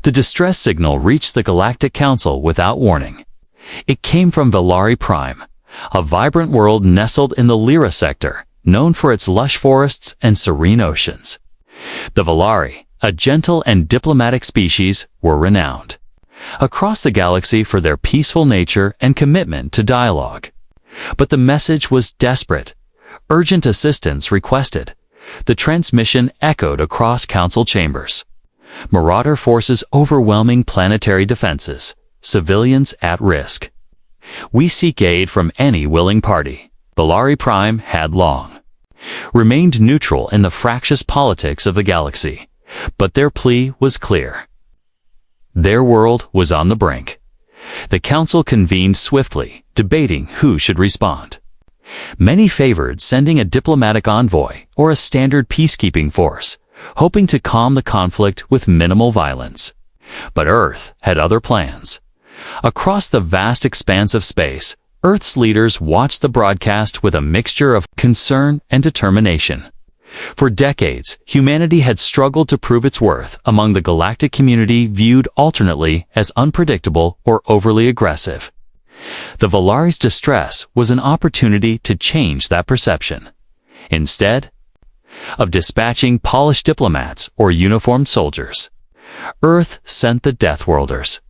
The distress signal reached the Galactic Council without warning. It came from Valari Prime, a vibrant world nestled in the Lyra sector, known for its lush forests and serene oceans. The Valari, a gentle and diplomatic species, were renowned across the galaxy for their peaceful nature and commitment to dialogue. But the message was desperate. Urgent assistance requested. The transmission echoed across council chambers. Marauder forces overwhelming planetary defenses. Civilians at risk. We seek aid from any willing party. Valari Prime had long remained neutral in the fractious politics of the galaxy, but their plea was clear. Their world was on the brink. The council convened swiftly, debating who should respond. Many favored sending a diplomatic envoy or a standard peacekeeping force, hoping to calm the conflict with minimal violence. But Earth had other plans. Across the vast expanse of space, Earth's leaders watched the broadcast with a mixture of concern and determination. For decades, humanity had struggled to prove its worth among the galactic community, viewed alternately as unpredictable or overly aggressive. The Valari's distress was an opportunity to change that perception. Instead of dispatching polished diplomats or uniformed soldiers, Earth sent the Deathworlders.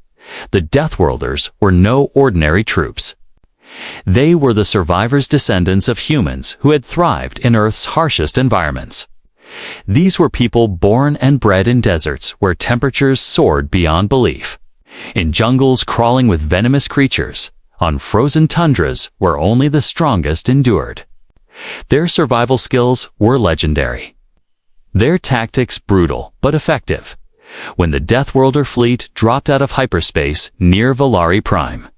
The Deathworlders were no ordinary troops. They were the survivors' descendants of humans who had thrived in Earth's harshest environments. These were people born and bred in deserts where temperatures soared beyond belief, in jungles crawling with venomous creatures, on frozen tundras where only the strongest endured. Their survival skills were legendary. Their tactics brutal but effective. When the Deathworlder fleet dropped out of hyperspace near Valari Prime,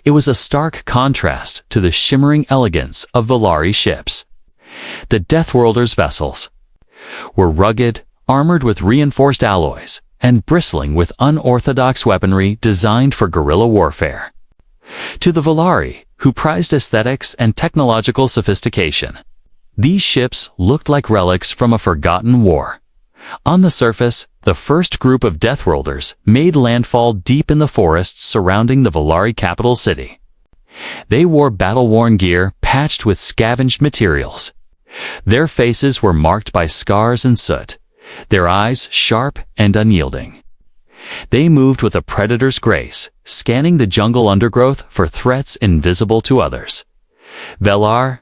it was a stark contrast to the shimmering elegance of Valari ships. The Deathworlders' vessels were rugged, armored with reinforced alloys, and bristling with unorthodox weaponry designed for guerrilla warfare. To the Valari, who prized aesthetics and technological sophistication, these ships looked like relics from a forgotten war. On the surface, the first group of Deathworlders made landfall deep in the forests surrounding the Valari capital city. They wore battle-worn gear patched with scavenged materials. Their faces were marked by scars and soot, their eyes sharp and unyielding. They moved with a predator's grace, scanning the jungle undergrowth for threats invisible to others. Velar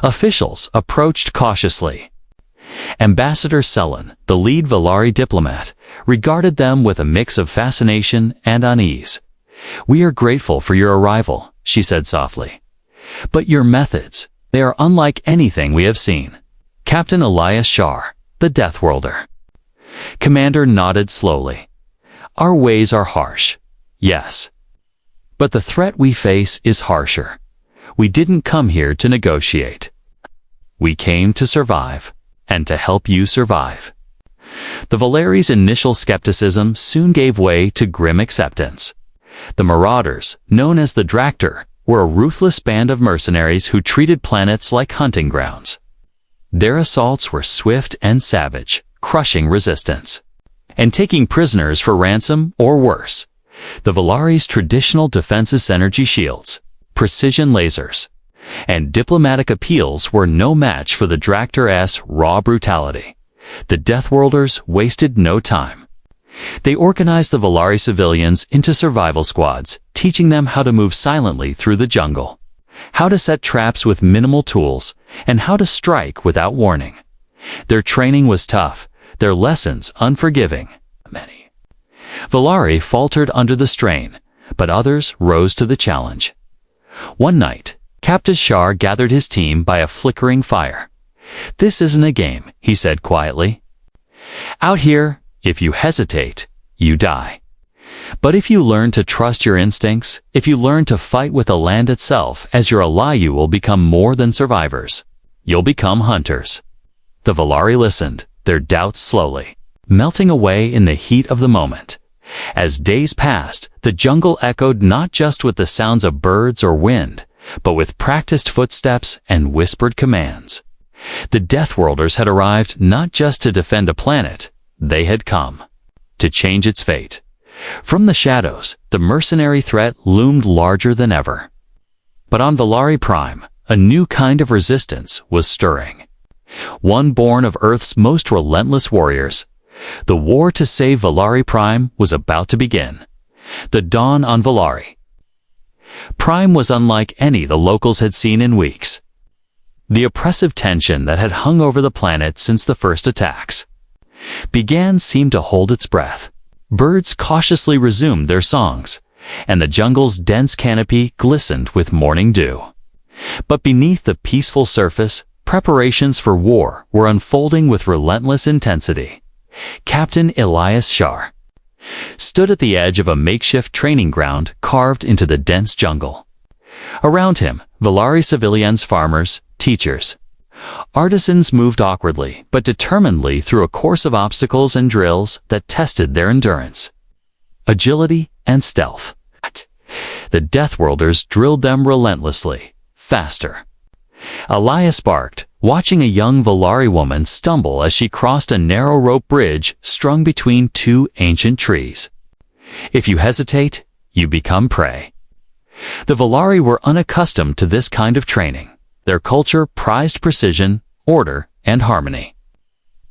officials approached cautiously. Ambassador Sullen, the lead Valari diplomat, regarded them with a mix of fascination and unease. "We are grateful for your arrival," she said softly. "But your methods, they are unlike anything we have seen." Captain Elias Shar, the Deathworlder. Commander nodded slowly. "Our ways are harsh, yes. But the threat we face is harsher. We didn't come here to negotiate. We came to survive. And to help you survive." The Valari's initial skepticism soon gave way to grim acceptance. The Marauders, known as the Dractor, were a ruthless band of mercenaries who treated planets like hunting grounds. Their assaults were swift and savage, crushing resistance, and taking prisoners for ransom or worse. The Valari's traditional defenses, energy shields, precision lasers, and diplomatic appeals were no match for the Dractor's raw brutality. The Deathworlders wasted no time. They organized the Valari civilians into survival squads, teaching them how to move silently through the jungle, how to set traps with minimal tools, and how to strike without warning. Their training was tough, their lessons unforgiving. Many Valari faltered under the strain, but others rose to the challenge. One night, Captain Shar gathered his team by a flickering fire. "This isn't a game," he said quietly. "Out here, if you hesitate, you die. But if you learn to trust your instincts, if you learn to fight with the land itself as your ally, you will become more than survivors. You'll become hunters." The Valari listened, their doubts slowly melting away in the heat of the moment. As days passed, the jungle echoed not just with the sounds of birds or wind, but with practiced footsteps and whispered commands. The Deathworlders had arrived not just to defend a planet, they had come to change its fate. From the shadows, the mercenary threat loomed larger than ever. But on Valari Prime, a new kind of resistance was stirring. One born of Earth's most relentless warriors. The war to save Valari Prime was about to begin. The dawn on Valari Prime was unlike any the locals had seen in weeks. The oppressive tension that had hung over the planet since the first attacks seemed to hold its breath. Birds cautiously resumed their songs, and the jungle's dense canopy glistened with morning dew. But beneath the peaceful surface, preparations for war were unfolding with relentless intensity. Captain Elias Shar stood at the edge of a makeshift training ground carved into the dense jungle. Around him, Valari civilians, farmers, teachers, artisans moved awkwardly but determinedly through a course of obstacles and drills that tested their endurance, agility, and stealth. The Deathworlders drilled them relentlessly, faster. Elias barked, watching a young Valari woman stumble as she crossed a narrow rope bridge strung between two ancient trees. If you hesitate, you become prey. The Valari were unaccustomed to this kind of training. Their culture prized precision, order, and harmony.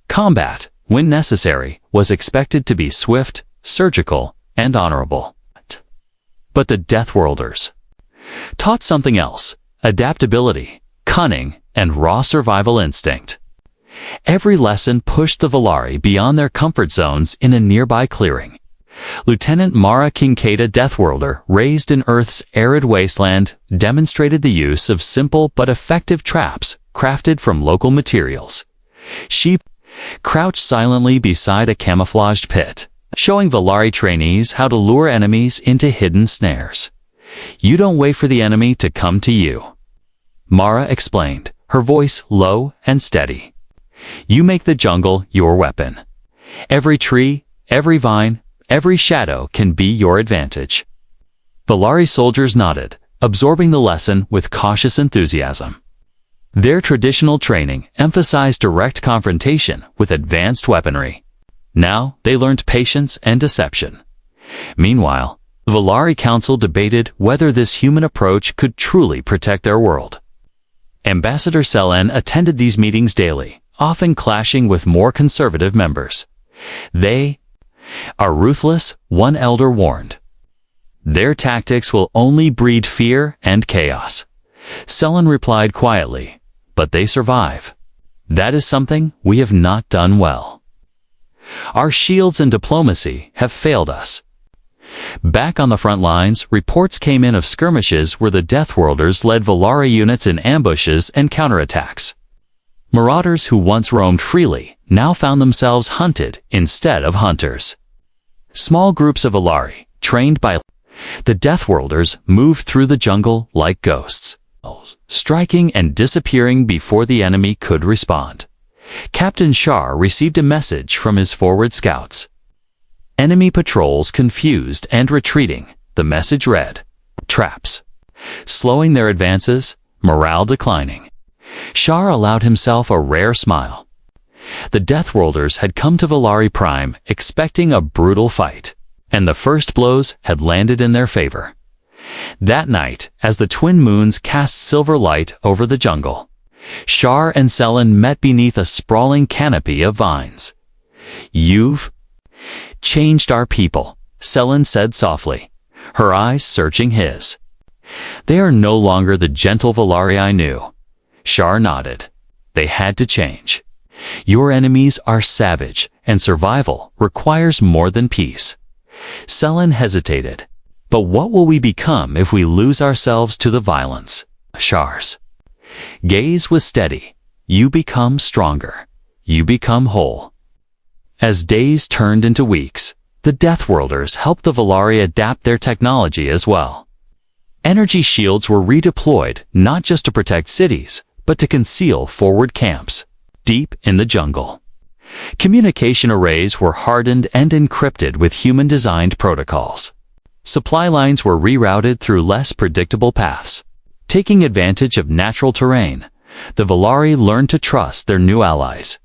Combat, when necessary, was expected to be swift, surgical, and honorable. But the Deathworlders taught something else: adaptability, cunning, and raw survival instinct. Every lesson pushed the Valari beyond their comfort zones in a nearby clearing. Lieutenant Mara Kincaid, Deathworlder, raised in Earth's arid wasteland, demonstrated the use of simple but effective traps crafted from local materials. She crouched silently beside a camouflaged pit, showing Valari trainees how to lure enemies into hidden snares. You don't wait for the enemy to come to you, Mara explained, her voice low and steady. You make the jungle your weapon. Every tree, every vine, every shadow can be your advantage. Valari soldiers nodded, absorbing the lesson with cautious enthusiasm. Their traditional training emphasized direct confrontation with advanced weaponry. Now they learned patience and deception. Meanwhile, the Valari Council debated whether this human approach could truly protect their world. Ambassador Selen attended these meetings daily, often clashing with more conservative members. They are ruthless, one elder warned. Their tactics will only breed fear and chaos. Selen replied quietly, but they survive. That is something we have not done well. Our shields and diplomacy have failed us. Back on the front lines, reports came in of skirmishes where the Deathworlders led Valari units in ambushes and counterattacks. Marauders who once roamed freely now found themselves hunted instead of hunters. Small groups of Valari, trained by the Deathworlders, moved through the jungle like ghosts, striking and disappearing before the enemy could respond. Captain Shar received a message from his forward scouts. Enemy patrols confused and retreating. The message read, traps. Slowing their advances, morale declining. Shar allowed himself a rare smile. The Deathworlders had come to Valari Prime expecting a brutal fight, and the first blows had landed in their favor. That night, as the twin moons cast silver light over the jungle, Shar and Selen met beneath a sprawling canopy of vines. You've changed our people, Selen said softly, her eyes searching his. They are no longer the gentle Valari I knew. Shar nodded. They had to change. Your enemies are savage, and survival requires more than peace. Selen hesitated. But what will we become if we lose ourselves to the violence? Shar's gaze was steady. You become stronger. You become whole. As days turned into weeks, the Deathworlders helped the Valari adapt their technology as well. Energy shields were redeployed not just to protect cities, but to conceal forward camps deep in the jungle. Communication arrays were hardened and encrypted with human-designed protocols. Supply lines were rerouted through less predictable paths. Taking advantage of natural terrain, the Valari learned to trust their new allies.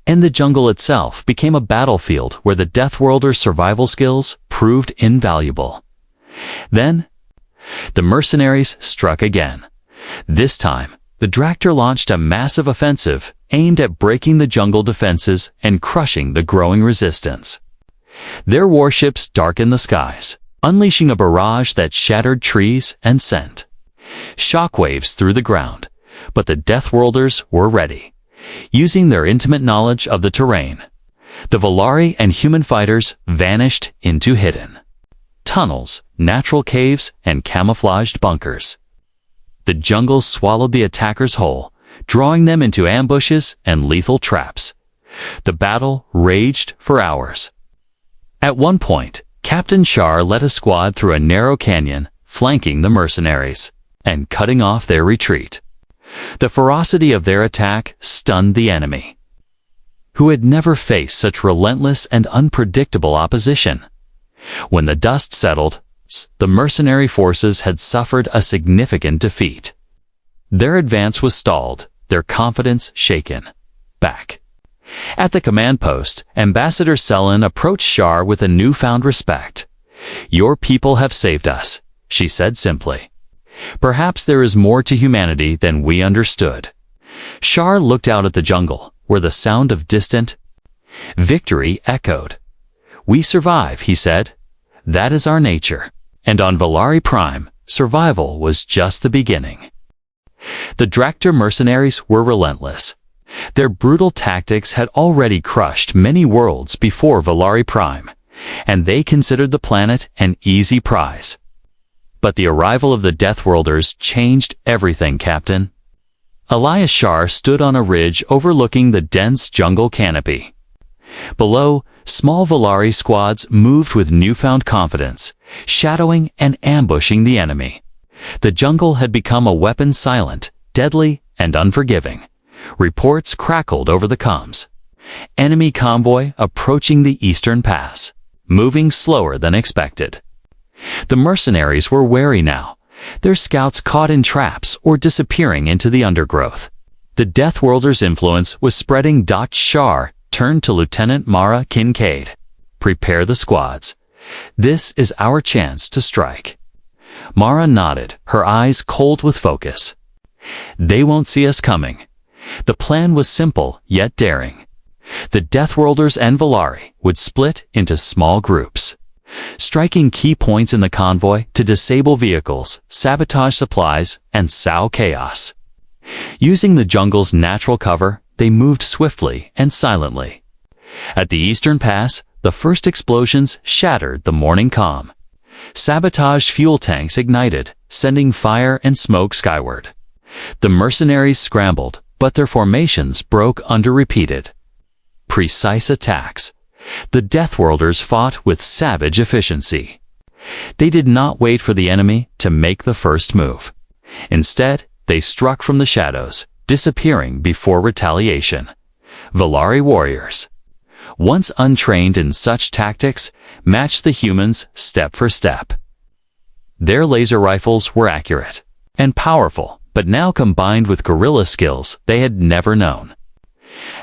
and the jungle itself became a battlefield where the Deathworlders' survival skills proved invaluable. Then, the mercenaries struck again. This time, the Dractor launched a massive offensive aimed at breaking the jungle defenses and crushing the growing resistance. Their warships darkened the skies, unleashing a barrage that shattered trees and sent shockwaves through the ground. But the Deathworlders were ready. Using their intimate knowledge of the terrain, the Volari and human fighters vanished into hidden tunnels, natural caves, and camouflaged bunkers. The jungle swallowed the attackers whole, drawing them into ambushes and lethal traps. The battle raged for hours. At one point, Captain Shar led a squad through a narrow canyon, flanking the mercenaries and cutting off their retreat. The ferocity of their attack stunned the enemy, who had never faced such relentless and unpredictable opposition. When the dust settled, the mercenary forces had suffered a significant defeat. Their advance was stalled, their confidence shaken. Back at the command post, Ambassador Selen approached Shar with a newfound respect. "Your people have saved us," she said simply. "Perhaps there is more to humanity than we understood." Shar looked out at the jungle, where the sound of distant victory echoed. "We survive," he said. "That is our nature." And on Volari Prime, survival was just the beginning. The Dractor mercenaries were relentless. Their brutal tactics had already crushed many worlds before Volari Prime, and they considered the planet an easy prize. But the arrival of the Deathworlders changed everything, Captain. Elias Shar stood on a ridge overlooking the dense jungle canopy. Below, small Volari squads moved with newfound confidence, shadowing and ambushing the enemy. The jungle had become a weapon silent, deadly, and unforgiving. Reports crackled over the comms. Enemy convoy approaching the eastern pass, moving slower than expected. The mercenaries were wary now, their scouts caught in traps or disappearing into the undergrowth. The Deathworlders' influence was spreading. Shar turned to Lieutenant Mara Kincaid. "Prepare the squads. This is our chance to strike." Mara nodded, her eyes cold with focus. "They won't see us coming." The plan was simple yet daring. The Deathworlders and Volari would split into small groups, striking key points in the convoy to disable vehicles, sabotage supplies, and sow chaos. Using the jungle's natural cover, they moved swiftly and silently. At the eastern pass, the first explosions shattered the morning calm. Sabotaged fuel tanks ignited, sending fire and smoke skyward. The mercenaries scrambled, but their formations broke under repeated, precise attacks. The Deathworlders fought with savage efficiency. They did not wait for the enemy to make the first move. Instead, they struck from the shadows, disappearing before retaliation. Volari warriors, once untrained in such tactics, matched the humans step for step. Their laser rifles were accurate and powerful, but now combined with guerrilla skills they had never known.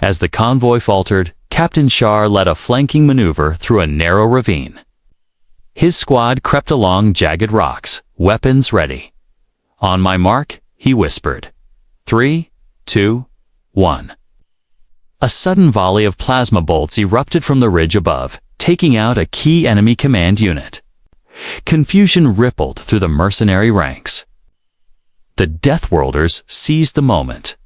As the convoy faltered, Captain Shar led a flanking maneuver through a narrow ravine. His squad crept along jagged rocks, weapons ready. "On my mark," he whispered. 3, 2, 1. A sudden volley of plasma bolts erupted from the ridge above, taking out a key enemy command unit. Confusion rippled through the mercenary ranks. The Deathworlders seized the moment,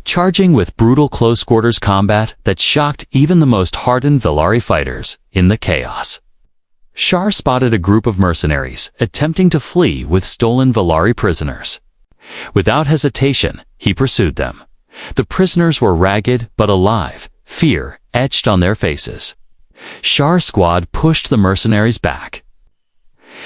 charging with brutal close-quarters combat that shocked even the most hardened Volari fighters in the chaos. Shar spotted a group of mercenaries attempting to flee with stolen Volari prisoners. Without hesitation, he pursued them. The prisoners were ragged but alive, fear etched on their faces. Shar's squad pushed the mercenaries back,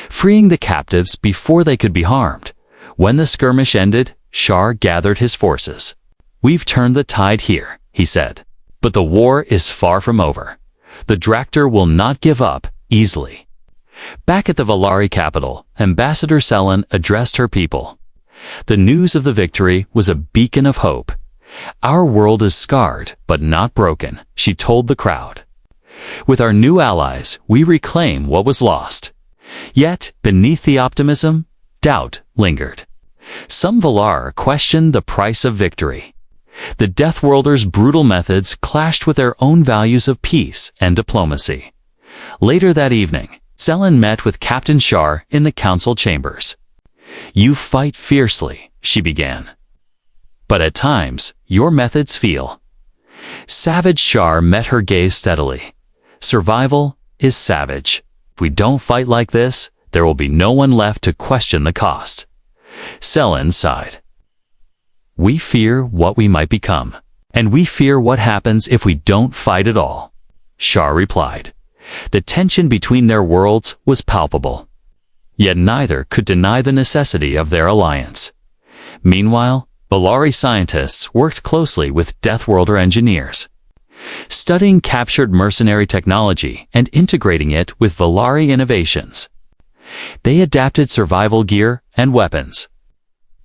freeing the captives before they could be harmed. When the skirmish ended, Shar gathered his forces. "We've turned the tide here," he said. "But the war is far from over. The Dractor will not give up easily." Back at the Volari capital, Ambassador Selen addressed her people. The news of the victory was a beacon of hope. "Our world is scarred, but not broken," she told the crowd. "With our new allies, we reclaim what was lost." Yet, beneath the optimism, doubt lingered. Some Valar questioned the price of victory. The Deathworlders' brutal methods clashed with their own values of peace and diplomacy. Later that evening, Selen met with Captain Shar in the council chambers. "You fight fiercely," she began. "But at times, your methods feel." Savage Shar met her gaze steadily. "Survival is savage. If we don't fight like this, there will be no one left to question the cost." Selen sighed. "We fear what we might become, and we fear what happens if we don't fight at all," Shar replied. The tension between their worlds was palpable. Yet neither could deny the necessity of their alliance. Meanwhile, Valari scientists worked closely with Deathworlder engineers, studying captured mercenary technology and integrating it with Valari innovations. They adapted survival gear and weapons,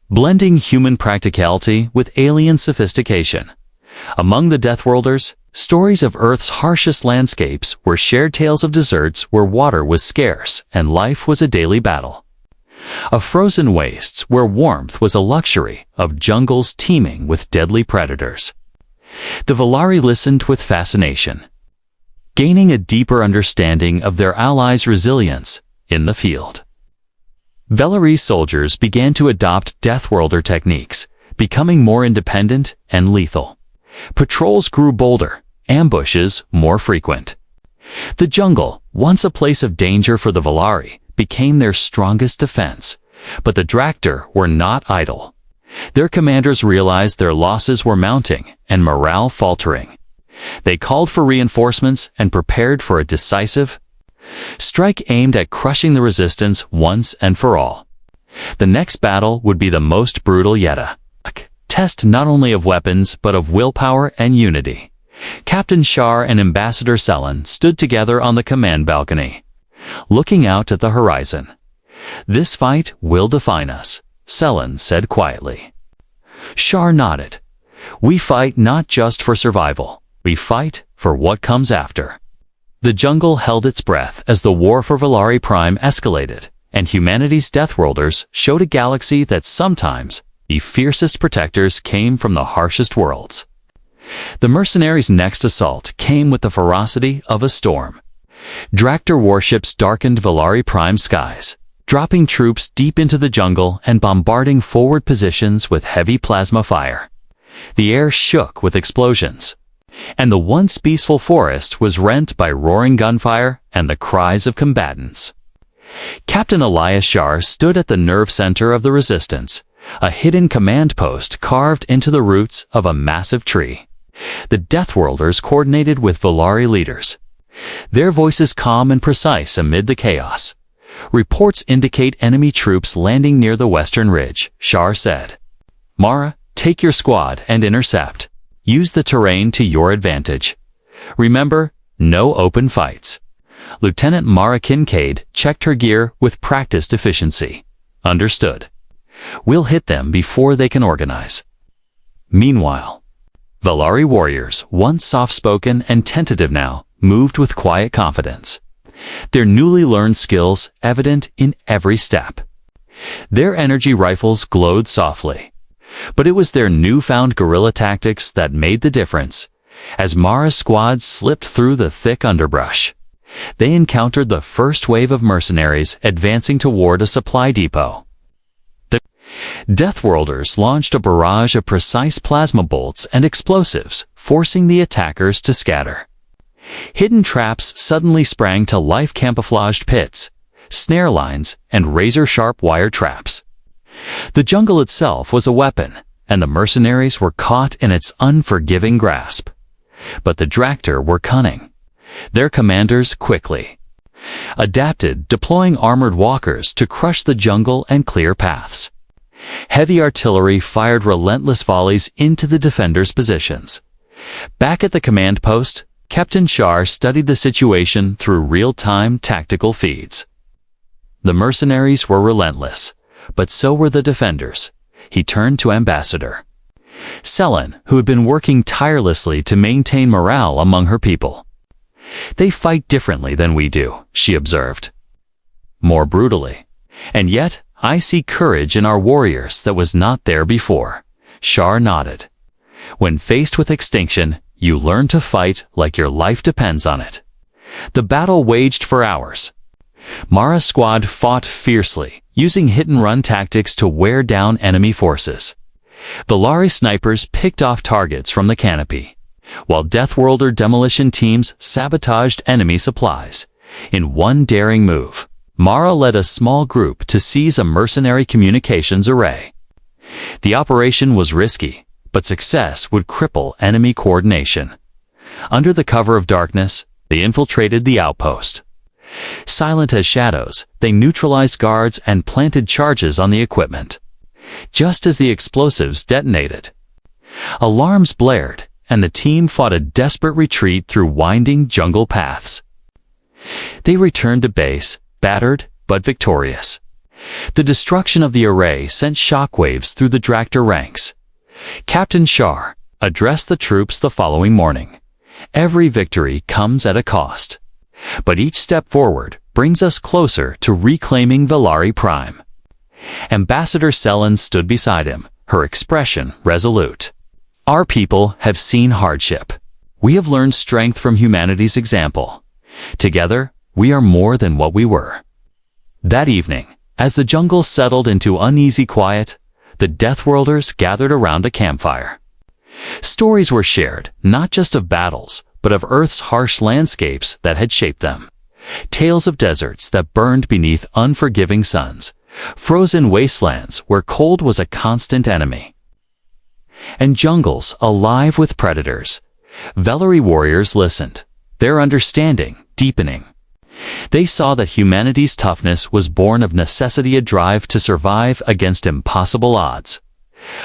blending human practicality with alien sophistication. Among the Deathworlders, stories of Earth's harshest landscapes were shared tales of deserts where water was scarce and life was a daily battle, of frozen wastes where warmth was a luxury, of jungles teeming with deadly predators. The Valari listened with fascination, gaining a deeper understanding of their allies' resilience in the field. Valari soldiers began to adopt Deathworlder techniques, becoming more independent and lethal. Patrols grew bolder, ambushes more frequent. The jungle, once a place of danger for the Valari, became their strongest defense. But the Dractar were not idle. Their commanders realized their losses were mounting and morale faltering. They called for reinforcements and prepared for a decisive strike aimed at crushing the resistance once and for all. The next battle would be the most brutal yet, a test not only of weapons but of willpower and unity. Captain Shar and Ambassador Selen stood together on the command balcony, looking out at the horizon. "This fight will define us," Selen said quietly. Shar nodded. "We fight not just for survival. We fight for what comes after." The jungle held its breath as the war for Valari Prime escalated, and humanity's Deathworlders showed a galaxy that sometimes the fiercest protectors came from the harshest worlds. The mercenaries' next assault came with the ferocity of a storm. Dractar warships darkened Valari Prime skies, dropping troops deep into the jungle and bombarding forward positions with heavy plasma fire. The air shook with explosions, and the once peaceful forest was rent by roaring gunfire and the cries of combatants. Captain Elias Shar stood at the nerve center of the resistance, a hidden command post carved into the roots of a massive tree. The Deathworlders coordinated with Valari leaders, their voices calm and precise amid the chaos. "Reports indicate enemy troops landing near the western ridge," Shar said. "Mara, take your squad and intercept. Use the terrain to your advantage. Remember, no open fights." Lieutenant Mara Kincaid checked her gear with practiced efficiency. "Understood. We'll hit them before they can organize." Meanwhile, Valari warriors, once soft-spoken and tentative now, moved with quiet confidence, their newly learned skills evident in every step. Their energy rifles glowed softly, but it was their newfound guerrilla tactics that made the difference. As Mara's squad slipped through the thick underbrush, they encountered the first wave of mercenaries advancing toward a supply depot. The Deathworlders launched a barrage of precise plasma bolts and explosives, forcing the attackers to scatter. Hidden traps suddenly sprang to life, camouflaged pits, snare lines, and razor-sharp wire traps. The jungle itself was a weapon, and the mercenaries were caught in its unforgiving grasp. But the Dractar were cunning. Their commanders quickly adapted, deploying armored walkers to crush the jungle and clear paths. Heavy artillery fired relentless volleys into the defenders' positions. Back at the command post, Captain Shar studied the situation through real-time tactical feeds. The mercenaries were relentless, but so were the defenders. He turned to Ambassador. Selen, who had been working tirelessly to maintain morale among her people. "They fight differently than we do," she observed. "More brutally. And yet, I see courage in our warriors that was not there before." Shar nodded. "When faced with extinction, you learn to fight like your life depends on it." The battle waged for hours. Mara's squad fought fiercely, using hit-and-run tactics to wear down enemy forces. Valari snipers picked off targets from the canopy, while Deathworlder demolition teams sabotaged enemy supplies. In one daring move, Mara led a small group to seize a mercenary communications array. The operation was risky, but success would cripple enemy coordination. Under the cover of darkness, they infiltrated the outpost. Silent as shadows, they neutralized guards and planted charges on the equipment. Just as the explosives detonated, alarms blared, and the team fought a desperate retreat through winding jungle paths. They returned to base, battered but victorious. The destruction of the array sent shockwaves through the Dractor ranks. Captain Shar addressed the troops the following morning. "Every victory comes at a cost, but each step forward brings us closer to reclaiming Valari Prime." Ambassador Selen stood beside him, her expression resolute. "Our people have seen hardship. We have learned strength from humanity's example. Together, we are more than what we were." That evening, as the jungle settled into uneasy quiet, the Deathworlders gathered around a campfire. Stories were shared, not just of battles, but of Earth's harsh landscapes that had shaped them. Tales of deserts that burned beneath unforgiving suns, frozen wastelands where cold was a constant enemy, and jungles alive with predators. Valari warriors listened, their understanding deepening. They saw that humanity's toughness was born of necessity, a drive to survive against impossible odds.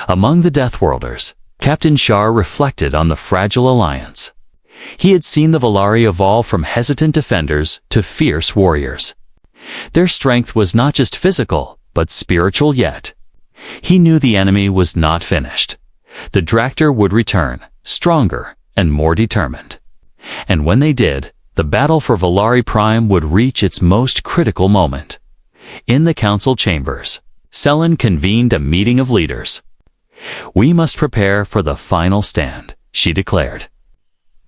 Among the Deathworlders, Captain Shar reflected on the fragile alliance. He had seen the Valari evolve from hesitant defenders to fierce warriors. Their strength was not just physical, but spiritual yet. He knew the enemy was not finished. The Dractor would return, stronger and more determined. And when they did, the battle for Valari Prime would reach its most critical moment. In the council chambers, Selen convened a meeting of leaders. "We must prepare for the final stand," she declared.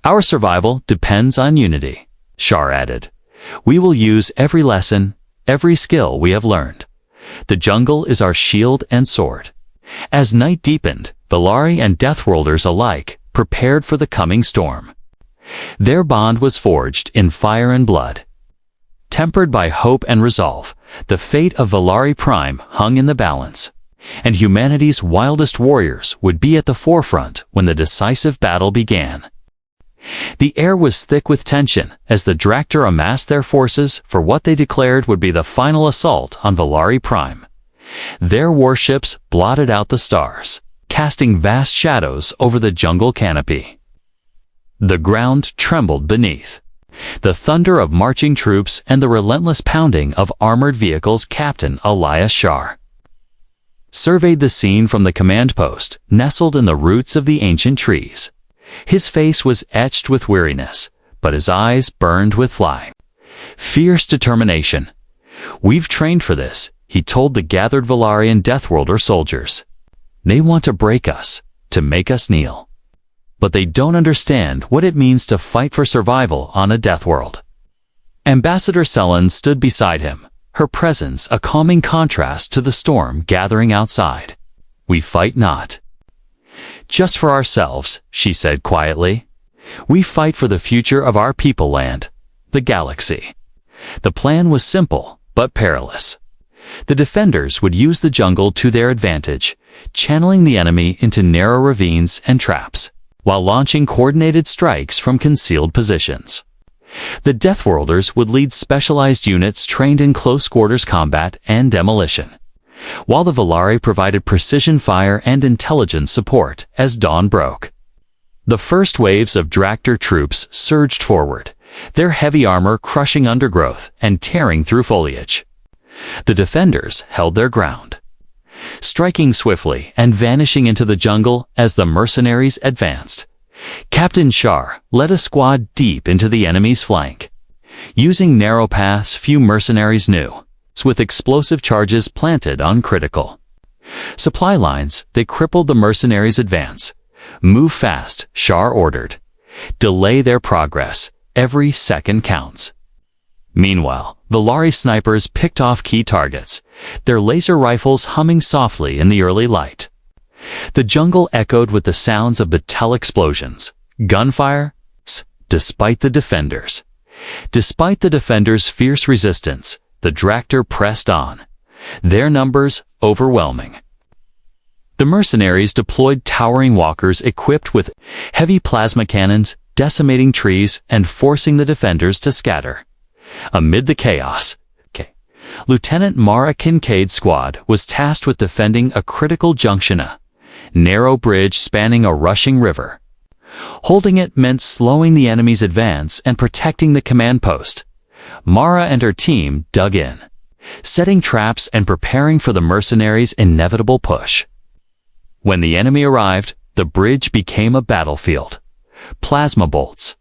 "Our survival depends on unity," Shar added. "We will use every lesson, every skill we have learned. The jungle is our shield and sword." As night deepened, Valari and Deathworlders alike prepared for the coming storm. Their bond was forged in fire and blood. Tempered by hope and resolve, the fate of Valari Prime hung in the balance, and humanity's wildest warriors would be at the forefront when the decisive battle began. The air was thick with tension as the Dractor amassed their forces for what they declared would be the final assault on Valari Prime. Their warships blotted out the stars, casting vast shadows over the jungle canopy. The ground trembled beneath. The thunder of marching troops and the relentless pounding of armored vehicles. Captain Elias Shar surveyed the scene from the command post, nestled in the roots of the ancient trees. His face was etched with weariness, but his eyes burned with fierce determination. "We've trained for this," he told the gathered Valarian Deathworlder soldiers. "They want to break us, to make us kneel. But they don't understand what it means to fight for survival on a Deathworld." Ambassador Selen stood beside him, her presence a calming contrast to the storm gathering outside. "We fight not just for ourselves," she said quietly. "We fight for the future of our people land, the galaxy." The plan was simple, but perilous. The defenders would use the jungle to their advantage, channeling the enemy into narrow ravines and traps, while launching coordinated strikes from concealed positions. The Deathworlders would lead specialized units trained in close-quarters combat and demolition, while the Valari provided precision fire and intelligence support as dawn broke. The first waves of Dractor troops surged forward, their heavy armor crushing undergrowth and tearing through foliage. The defenders held their ground. striking swiftly and vanishing into the jungle as the mercenaries advanced. Captain Shar led a squad deep into the enemy's flank. Using narrow paths few mercenaries knew, with explosive charges planted on critical supply lines, they crippled the mercenaries' advance. Move fast, Shar ordered. Delay their progress. Every second counts. Meanwhile, Valari snipers picked off key targets, their laser rifles humming softly in the early light. The jungle echoed with the sounds of battalion explosions, gunfire, despite the defenders. Despite the defenders' fierce resistance, the Dractor pressed on, their numbers overwhelming. The mercenaries deployed towering walkers equipped with heavy plasma cannons, decimating trees and forcing the defenders to scatter. Amid the chaos, Lieutenant Mara Kincaid's squad was tasked with defending a critical junction, a narrow bridge spanning a rushing river. Holding it meant slowing the enemy's advance and protecting the command post. Mara and her team dug in, setting traps and preparing for the mercenaries' inevitable push. When the enemy arrived, the bridge became a battlefield. Plasma bolts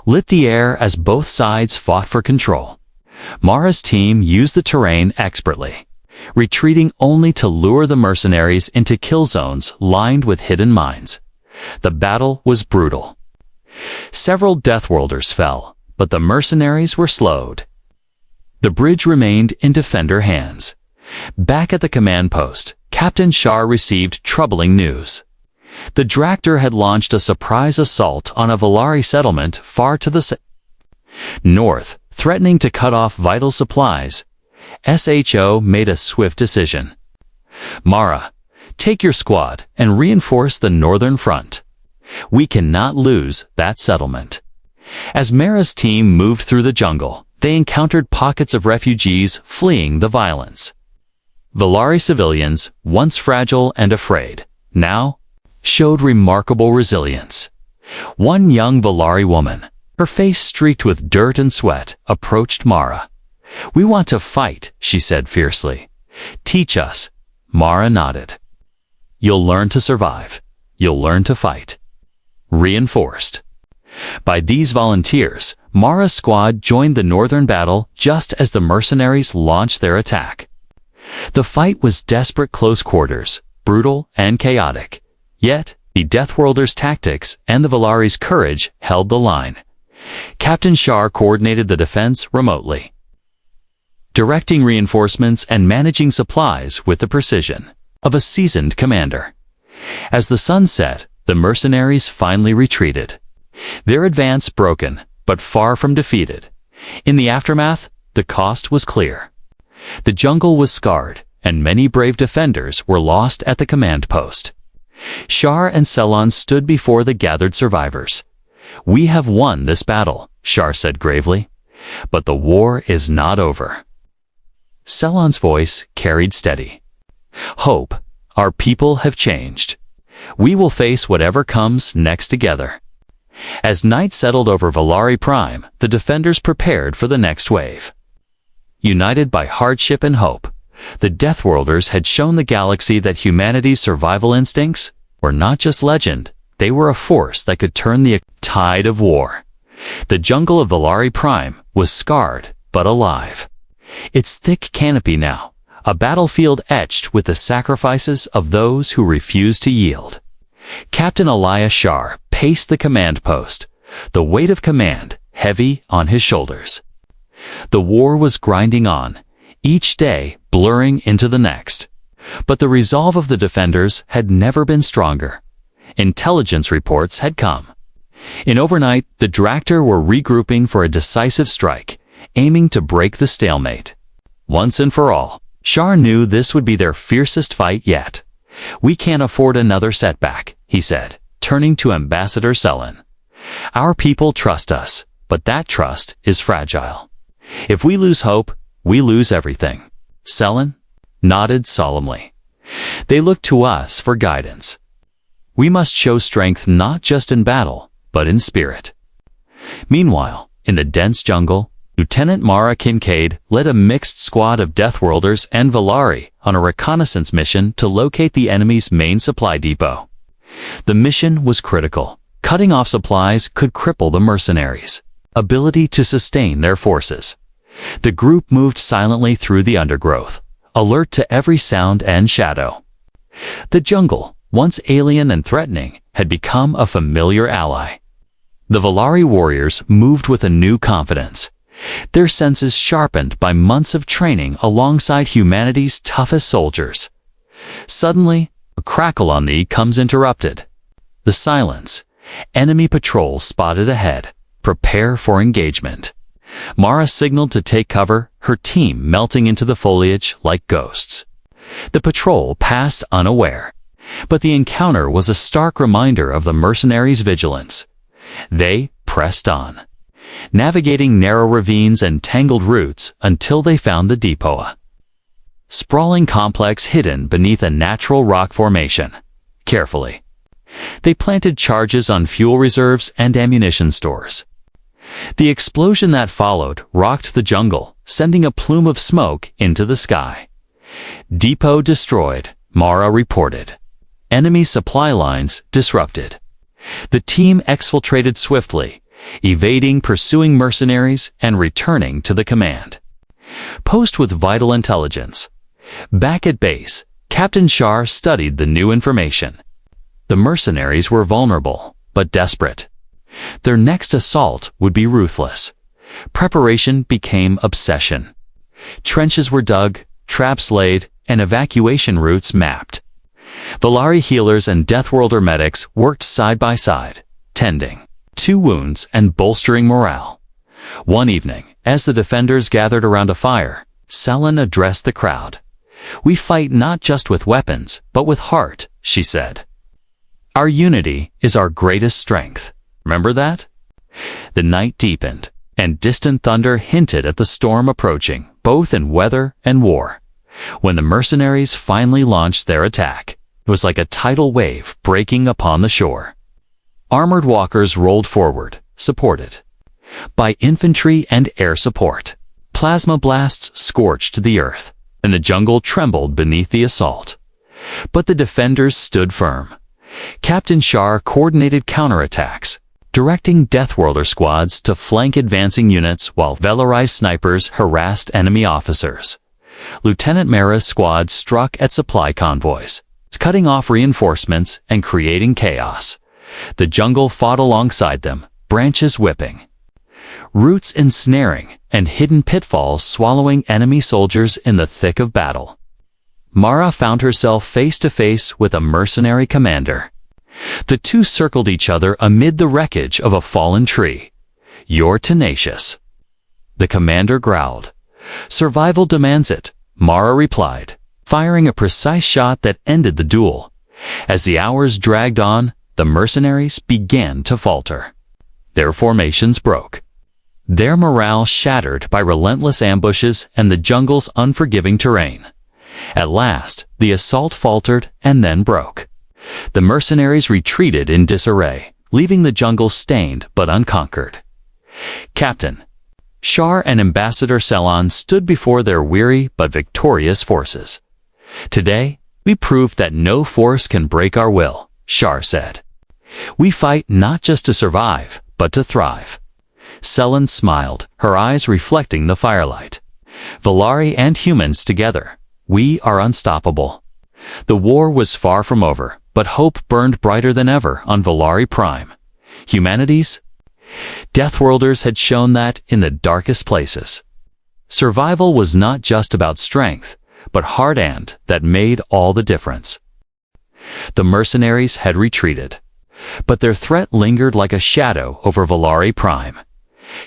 lit the air as both sides fought for control. Mara's team used the terrain expertly, retreating only to lure the mercenaries into kill zones lined with hidden mines. The battle was brutal. Several Deathworlders fell, but the mercenaries were slowed. The bridge remained in defender hands. Back at the command post, Captain Shar received troubling news. The Dractor had launched a surprise assault on a Valari settlement far to the north, threatening to cut off vital supplies. SHO made a swift decision. Mara, take your squad and reinforce the northern front. We cannot lose that settlement. As Mara's team moved through the jungle, they encountered pockets of refugees fleeing the violence. Valari civilians, once fragile and afraid, now showed remarkable resilience. One young Valari woman, her face streaked with dirt and sweat, approached Mara. "We want to fight," she said fiercely. "Teach us." Mara nodded. "You'll learn to survive. You'll learn to fight." Reinforced by these volunteers, Mara's squad joined the northern battle just as the mercenaries launched their attack. The fight was desperate close quarters, brutal and chaotic. Yet, the Deathworlders' tactics and the Valari's courage held the line. Captain Shar coordinated the defense remotely, directing reinforcements and managing supplies with the precision of a seasoned commander. As the sun set, the mercenaries finally retreated, their advance broken, but far from defeated. In the aftermath, the cost was clear. The jungle was scarred, and many brave defenders were lost at the command post. Shar and Selon stood before the gathered survivors. "We have won this battle," Shar said gravely, "but the war is not over." Selon's voice carried steady. "Hope, our people have changed. We will face whatever comes next together." As night settled over Valari Prime, the defenders prepared for the next wave. United by hardship and hope, the Deathworlders had shown the galaxy that humanity's survival instincts were not just legend, they were a force that could turn the tide of war. The jungle of Valari Prime was scarred, but alive. Its thick canopy now, a battlefield etched with the sacrifices of those who refused to yield. Captain Elias Shar paced the command post, the weight of command heavy on his shoulders. The war was grinding on, each day blurring into the next. But the resolve of the defenders had never been stronger. Intelligence reports had come. In overnight, the Dractor were regrouping for a decisive strike, aiming to break the stalemate. Once and for all, Shar knew this would be their fiercest fight yet. "We can't afford another setback," he said, turning to Ambassador Selon. "Our people trust us, but that trust is fragile. If we lose hope, we lose everything." Selon nodded solemnly. "They look to us for guidance. We must show strength not just in battle, but in spirit." Meanwhile, in the dense jungle, Lieutenant Mara Kincaid led a mixed squad of Deathworlders and Valari on a reconnaissance mission to locate the enemy's main supply depot. The mission was critical. Cutting off supplies could cripple the mercenaries' ability to sustain their forces. The group moved silently through the undergrowth, alert to every sound and shadow. The jungle, once alien and threatening, had become a familiar ally. The Valari warriors moved with a new confidence, their senses sharpened by months of training alongside humanity's toughest soldiers. Suddenly, a crackle on the comes interrupted. The silence. Enemy patrol spotted ahead. Prepare for engagement. Mara signaled to take cover, her team melting into the foliage like ghosts. The patrol passed unaware, but the encounter was a stark reminder of the mercenaries' vigilance. They pressed on, navigating narrow ravines and tangled routes until they found the depot. A sprawling complex hidden beneath a natural rock formation. Carefully, they planted charges on fuel reserves and ammunition stores. The explosion that followed rocked the jungle, sending a plume of smoke into the sky. Depot destroyed, Mara reported. Enemy supply lines disrupted. The team exfiltrated swiftly, evading pursuing mercenaries and returning to the command post with vital intelligence. Back at base, Captain Shar studied the new information. The mercenaries were vulnerable, but desperate. Their next assault would be ruthless. Preparation became obsession. Trenches were dug, traps laid, and evacuation routes mapped. Valari healers and Deathworlder medics worked side by side, tending to wounds and bolstering morale. One evening, as the defenders gathered around a fire, Selen addressed the crowd. "We fight not just with weapons, but with heart," she said. "Our unity is our greatest strength. Remember that?" The night deepened, and distant thunder hinted at the storm approaching, both in weather and war. When the mercenaries finally launched their attack, it was like a tidal wave breaking upon the shore. Armored walkers rolled forward, supported by infantry and air support. Plasma blasts scorched the earth, and the jungle trembled beneath the assault. But the defenders stood firm. Captain Shar coordinated counterattacks, directing Deathworlder squads to flank advancing units while Valari snipers harassed enemy officers. Lieutenant Mara's squad struck at supply convoys, cutting off reinforcements and creating chaos. The jungle fought alongside them, branches whipping, roots ensnaring, and hidden pitfalls swallowing enemy soldiers in the thick of battle. Mara found herself face to face with a mercenary commander. The two circled each other amid the wreckage of a fallen tree. "You're tenacious," the commander growled. "Survival demands it," Mara replied, firing a precise shot that ended the duel. As the hours dragged on, the mercenaries began to falter. Their formations broke, their morale shattered by relentless ambushes and the jungle's unforgiving terrain. At last, the assault faltered and then broke. The mercenaries retreated in disarray, leaving the jungle stained but unconquered. Captain Shar and Ambassador Selen stood before their weary but victorious forces. "Today, we proved that no force can break our will," Shar said. "We fight not just to survive, but to thrive." Selen smiled, her eyes reflecting the firelight. "Valari and humans together, we are unstoppable." The war was far from over, but hope burned brighter than ever on Valari Prime. Humanity's Deathworlders had shown that in the darkest places, survival was not just about strength, but heart, and that made all the difference. The mercenaries had retreated, but their threat lingered like a shadow over Valari Prime.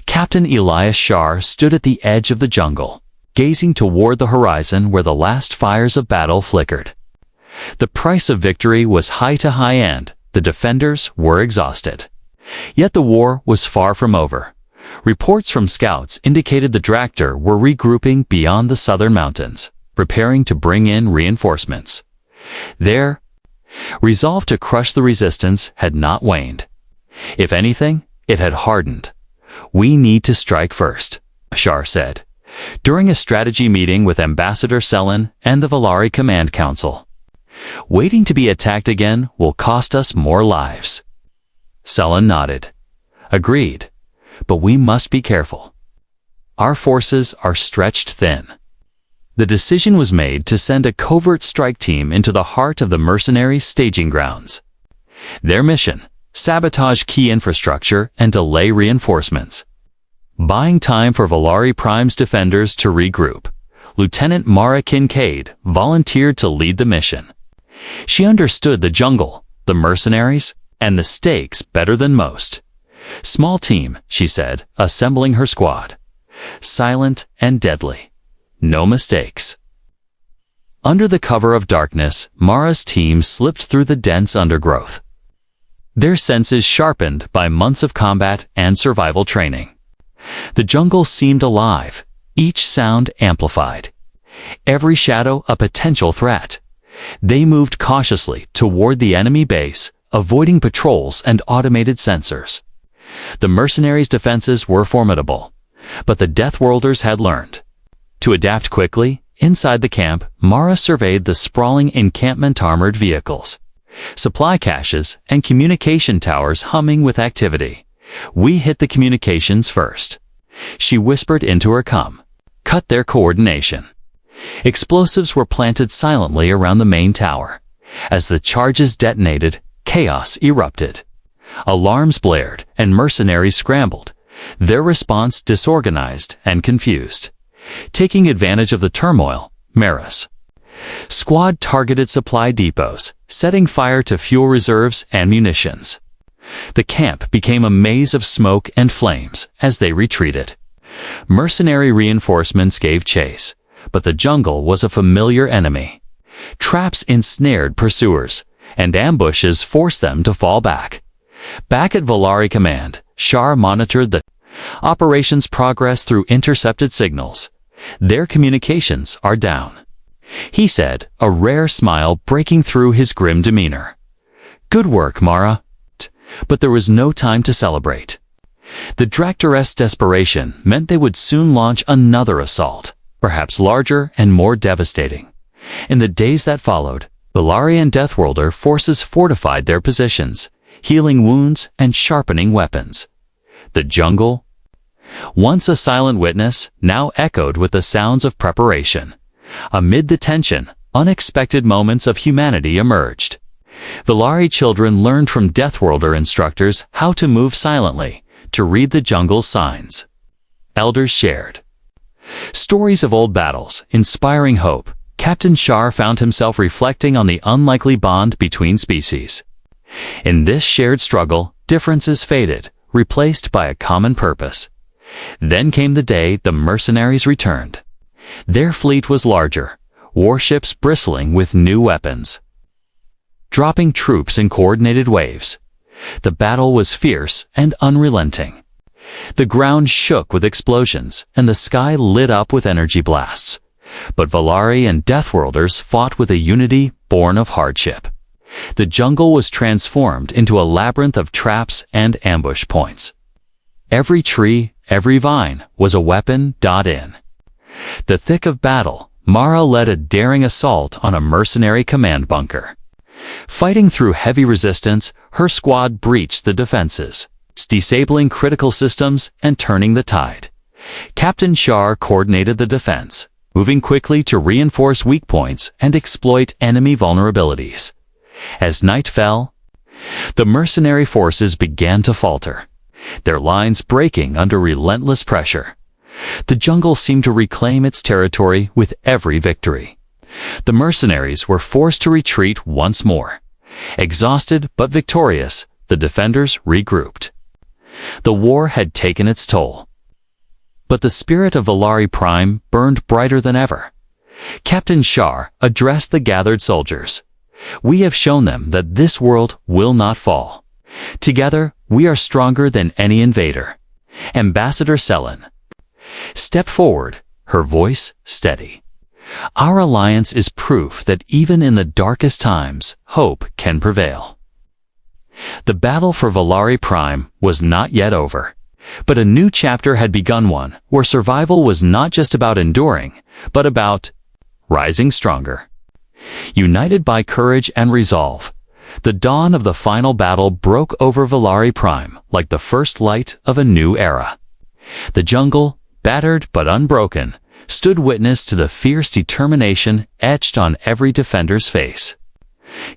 Captain Elias Shar stood at the edge of the jungle, gazing toward the horizon where the last fires of battle flickered. The price of victory was high to high, and the defenders were exhausted. Yet the war was far from over. Reports from scouts indicated the Dractor were regrouping beyond the southern mountains, preparing to bring in reinforcements. Their resolve to crush the resistance had not waned. If anything, it had hardened. "We need to strike first," Shar said, during a strategy meeting with Ambassador Selen and the Valari Command Council. Waiting to be attacked again will cost us more lives. Selen nodded. Agreed, but we must be careful. Our forces are stretched thin. The decision was made to send a covert strike team into the heart of the mercenaries' staging grounds. Their mission: sabotage key infrastructure and delay reinforcements. Buying time for Valari Prime's defenders to regroup, Lieutenant Mara Kincaid volunteered to lead the mission. She understood the jungle, the mercenaries, and the stakes better than most. Small team, she said, assembling her squad. Silent and deadly. No mistakes. Under the cover of darkness, Mara's team slipped through the dense undergrowth. Their senses sharpened by months of combat and survival training. The jungle seemed alive, each sound amplified. Every shadow a potential threat. They moved cautiously toward the enemy base, avoiding patrols and automated sensors. The mercenaries' defenses were formidable, but the Deathworlders had learned to adapt quickly. Inside the camp, Mara surveyed the sprawling encampment armored vehicles, supply caches, and communication towers humming with activity. We hit the communications first. She whispered into her cut their coordination. Explosives were planted silently around the main tower. As the charges detonated, chaos erupted. Alarms blared, and mercenaries scrambled, their response disorganized and confused. Taking advantage of the turmoil, Mara's squad targeted supply depots, setting fire to fuel reserves and munitions. The camp became a maze of smoke and flames as they retreated. Mercenary reinforcements gave chase, but the jungle was a familiar enemy. Traps ensnared pursuers, and ambushes forced them to fall back. Back at Valari Command, Shar monitored the operation's progress through intercepted signals. Their communications are down, he said, a rare smile breaking through his grim demeanor. Good work, Mara. But there was no time to celebrate. The Directoress' desperation meant they would soon launch another assault, perhaps larger and more devastating. In the days that followed, Valari and Deathworlder forces fortified their positions, healing wounds and sharpening weapons. The jungle, once a silent witness, now echoed with the sounds of preparation. Amid the tension, unexpected moments of humanity emerged. Valari children learned from Deathworlder instructors how to move silently, to read the jungle's signs. Elders shared stories of old battles, inspiring hope. Captain Shar found himself reflecting on the unlikely bond between species. In this shared struggle, differences faded, replaced by a common purpose. Then came the day the mercenaries returned. Their fleet was larger, warships bristling with new weapons, dropping troops in coordinated waves. The battle was fierce and unrelenting. The ground shook with explosions, and the sky lit up with energy blasts. But Valari and Deathworlders fought with a unity born of hardship. The jungle was transformed into a labyrinth of traps and ambush points. Every tree, every vine was a weapon. In the thick of battle, Mara led a daring assault on a mercenary command bunker. Fighting through heavy resistance, her squad breached the defenses, disabling critical systems and turning the tide. Captain Shar coordinated the defense, moving quickly to reinforce weak points and exploit enemy vulnerabilities. As night fell, the mercenary forces began to falter, their lines breaking under relentless pressure. The jungle seemed to reclaim its territory with every victory. The mercenaries were forced to retreat once more. Exhausted but victorious, the defenders regrouped. The war had taken its toll. But the spirit of Valari Prime burned brighter than ever. Captain Shar addressed the gathered soldiers. We have shown them that this world will not fall. Together, we are stronger than any invader. Ambassador Selen stepped forward, her voice steady. Our alliance is proof that even in the darkest times, hope can prevail. The battle for Valari Prime was not yet over. But a new chapter had begun, one where survival was not just about enduring, but about rising stronger. United by courage and resolve, the dawn of the final battle broke over Valari Prime like the first light of a new era. The jungle, battered but unbroken, stood witness to the fierce determination etched on every defender's face.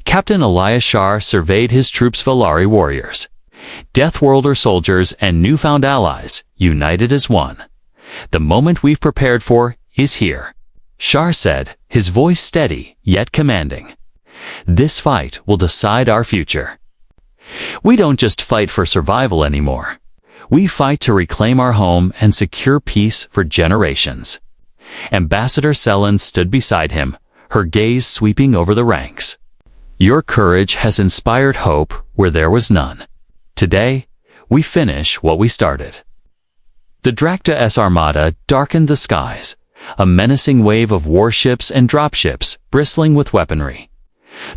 Captain Elias Shar surveyed his troops, Valari warriors, Deathworlder soldiers and newfound allies, united as one. "The moment we've prepared for is here," Shar said, his voice steady yet commanding. "This fight will decide our future. We don't just fight for survival anymore. We fight to reclaim our home and secure peace for generations." Ambassador Selen stood beside him, her gaze sweeping over the ranks. "Your courage has inspired hope where there was none. Today, we finish what we started." The Drakta S Armada darkened the skies, a menacing wave of warships and dropships bristling with weaponry.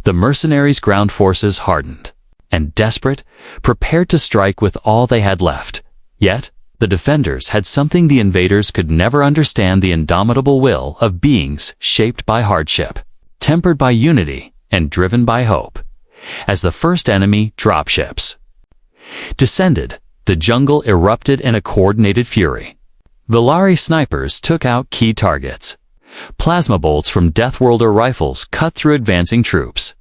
The mercenaries' ground forces hardened, and desperate, prepared to strike with all they had left. Yet, the defenders had something the invaders could never understand: the indomitable will of beings shaped by hardship, tempered by unity, and driven by hope. As the first enemy dropships descended, the jungle erupted in a coordinated fury. Valari snipers took out key targets. Plasma bolts from Deathworlder rifles cut through advancing troops,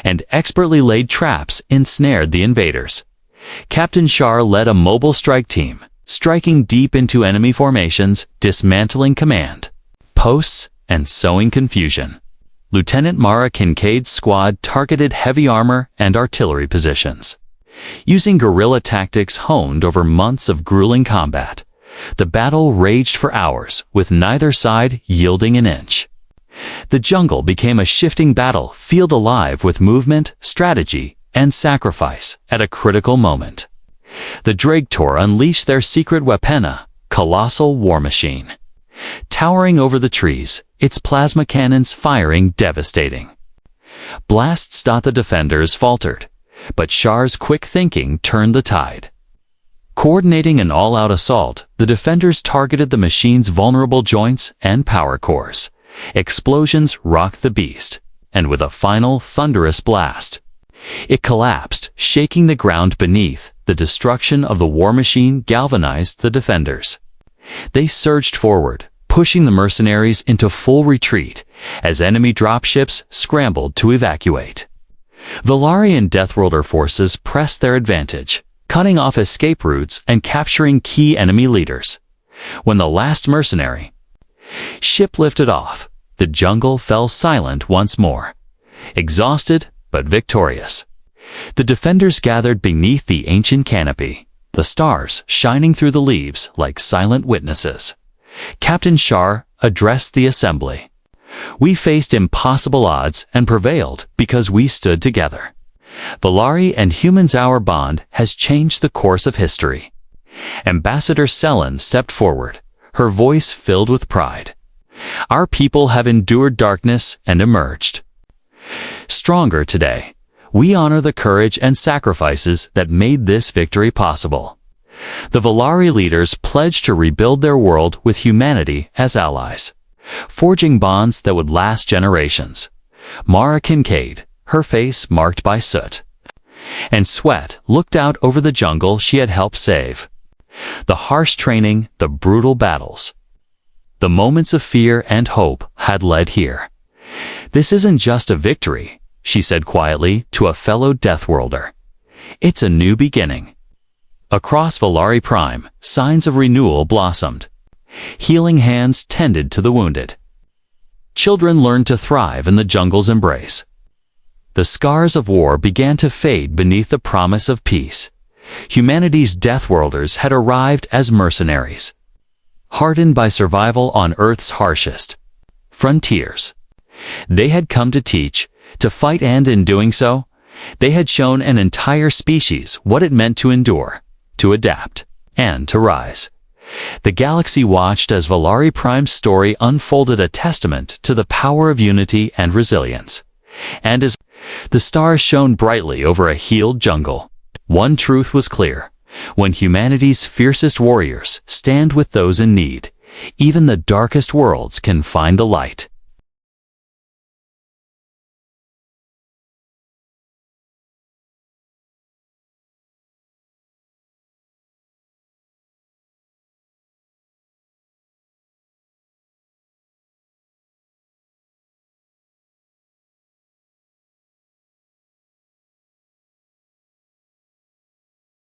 and expertly laid traps ensnared the invaders. Captain Shar led a mobile strike team, striking deep into enemy formations, dismantling command posts, and sowing confusion. Lieutenant Mara Kincaid's squad targeted heavy armor and artillery positions. Using guerrilla tactics honed over months of grueling combat, the battle raged for hours, with neither side yielding an inch. The jungle became a shifting battlefield, alive with movement, strategy, and sacrifice at a critical moment. The Dragtor unleashed their secret weapon, a colossal war machine. Towering over the trees, its plasma cannons firing devastating. Blasts. The defenders faltered, but Shar's quick thinking turned the tide. Coordinating an all-out assault, the defenders targeted the machine's vulnerable joints and power cores. Explosions rocked the beast, and with a final thunderous blast, it collapsed, shaking the ground beneath. The destruction of the war machine galvanized the defenders. They surged forward, pushing the mercenaries into full retreat as enemy dropships scrambled to evacuate. Valari and Deathworlder forces pressed their advantage, cutting off escape routes and capturing key enemy leaders. When the last mercenary ship lifted off, the jungle fell silent once more, exhausted but victorious. The defenders gathered beneath the ancient canopy, the stars shining through the leaves like silent witnesses. Captain Shar addressed the assembly. "We faced impossible odds and prevailed because we stood together. Valari and humans, our bond has changed the course of history." Ambassador Selen stepped forward, her voice filled with pride. "Our people have endured darkness and emerged stronger today. We honor the courage and sacrifices that made this victory possible." The Valari leaders pledged to rebuild their world with humanity as allies, forging bonds that would last generations. Mara Kincaid, her face marked by soot and sweat, looked out over the jungle she had helped save. The harsh training, the brutal battles, the moments of fear and hope had led here. "This isn't just a victory," she said quietly to a fellow Deathworlder. "It's a new beginning." Across Valari Prime, signs of renewal blossomed. Healing hands tended to the wounded. Children learned to thrive in the jungle's embrace. The scars of war began to fade beneath the promise of peace. Humanity's Deathworlders had arrived as mercenaries, hardened by survival on Earth's harshest frontiers. They had come to teach, to fight, and in doing so, they had shown an entire species what it meant to endure, to adapt, and to rise. The galaxy watched as Valari Prime's story unfolded, a testament to the power of unity and resilience. And as the stars shone brightly over a healed jungle, one truth was clear: When humanity's fiercest warriors stand with those in need, even the darkest worlds can find the light.